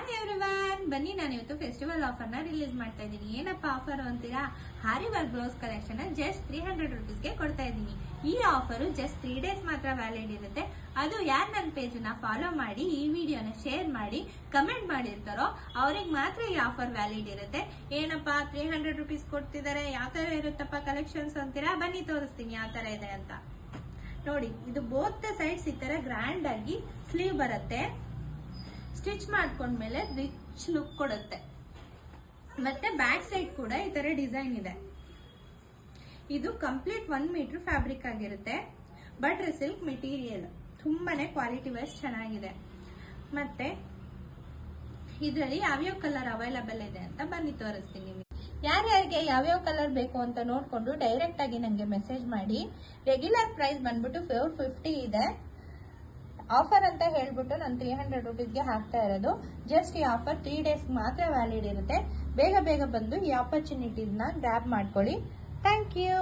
Hi everyone, ಬನ್ನಿ ನಾನು ಇವತ್ತು ಫೆಸ್ಟಿವಲ್ ಆಫರ್ ನ ರಿಲೀಸ್ ಮಾಡ್ತಾ ಇದ್ದೀನಿ. ಏನಪ್ಪಾ ಆಫರ್ ಅಂತೀರಾ? ಹಾರಿ ವರ್ಕ್ ಬ್ಲೌಸ್ ಕಲೆಕ್ಷನ್ ಜಸ್ಟ್ 300 ರುಪೀಸ್ಗೆ ಕೊಡ್ತಾ ಇದ್ದೀನಿ. ಈ ಆಫರ್ ಜಸ್ಟ್ 3 ಡೇಸ್ ಮಾತ್ರ ವ್ಯಾಲಿಡ್ ಇರುತ್ತೆ. ಅದು ಯಾರು ನನ್ನ ಪೇಜ್ ನ ಫಾಲೋ ಮಾಡಿ ಈ ವಿಡಿಯೋನ ಶೇರ್ ಮಾಡಿ ಕಮೆಂಟ್ ಮಾಡಿರ್ತಾರೋ ಅವ್ರಿಗೆ ಮಾತ್ರ ಈ ಆಫರ್ ವ್ಯಾಲಿಡ್ ಇರುತ್ತೆ. ಏನಪ್ಪಾ 300 ರುಪೀಸ್ ಕೊಡ್ತಿದ್ದಾರೆ, ಯಾವ ತರ ಇರುತ್ತಪ್ಪ ಕಲೆಕ್ಷನ್ಸ್ ಅಂತೀರಾ? ಬನ್ನಿ ತೋರಿಸ್ತೀನಿ ಯಾವ ತರ ಇದೆ ಅಂತ. ನೋಡಿ, ಇದು ಬೋತ್ ಸೈಡ್ಸ್ ಈ ತರ ಗ್ರ್ಯಾಂಡ್ ಆಗಿ ಸ್ಲೀವ್ ಬರುತ್ತೆ. ಸ್ಟಿಚ್ ಮಾಡ್ಕೊಂಡ್ಮೇಲೆ ರಿಚ್ ಲುಕ್ ಕೊಡುತ್ತೆ. ಮತ್ತೆ ಬ್ಯಾಕ್ ಸೈಡ್ ಕೂಡ ಈ ತರ ಡಿಸೈನ್ ಇದೆ. ಇದು ಕಂಪ್ಲೀಟ್ 1 ಮೀಟರ್ ಫ್ಯಾಬ್ರಿಕ್ ಆಗಿರುತ್ತೆ. ಬಟರ್ ಸಿಲ್ಕ್ ಮೆಟೀರಿಯಲ್, ತುಂಬಾನೇ ಕ್ವಾಲಿಟಿ ವೈಸ್ ಚೆನ್ನಾಗಿದೆ. ಮತ್ತೆ ಇದರಲ್ಲಿ ಯಾವ್ಯಾವ ಕಲರ್ ಅವೈಲಬಲ್ ಇದೆ ಅಂತ ಬನ್ನಿ ತೋರಿಸ್ತೀನಿ. ಯಾರ್ಯಾರಿಗೆ ಯಾವ್ಯಾವ ಕಲರ್ ಬೇಕು ಅಂತ ನೋಡ್ಕೊಂಡು ಡೈರೆಕ್ಟ್ ಆಗಿ ನಂಗೆ ಮೆಸೇಜ್ ಮಾಡಿ. ರೆಗ್ಯುಲರ್ ಪ್ರೈಸ್ ಬಂದ್ಬಿಟ್ಟು 450 ಇದೆ. ಆಫರ್ ಅಂತ ಹೇಳ್ಬಿಟ್ಟು ನಾನು 300 ರುಪೀಸ್ಗೆ ಹಾಕ್ತಾ ಇರೋದು. ಜಸ್ಟ್ ಈ ಆಫರ್ 3 ಡೇಸ್ ಮಾತ್ರ ವ್ಯಾಲಿಡ್ ಇರುತ್ತೆ. ಬೇಗ ಬೇಗ ಬಂದು ಈ ಆಪರ್ಚುನಿಟೀಸ್ನ ಗ್ರ್ಯಾಬ್ ಮಾಡ್ಕೊಳ್ಳಿ. Thank you.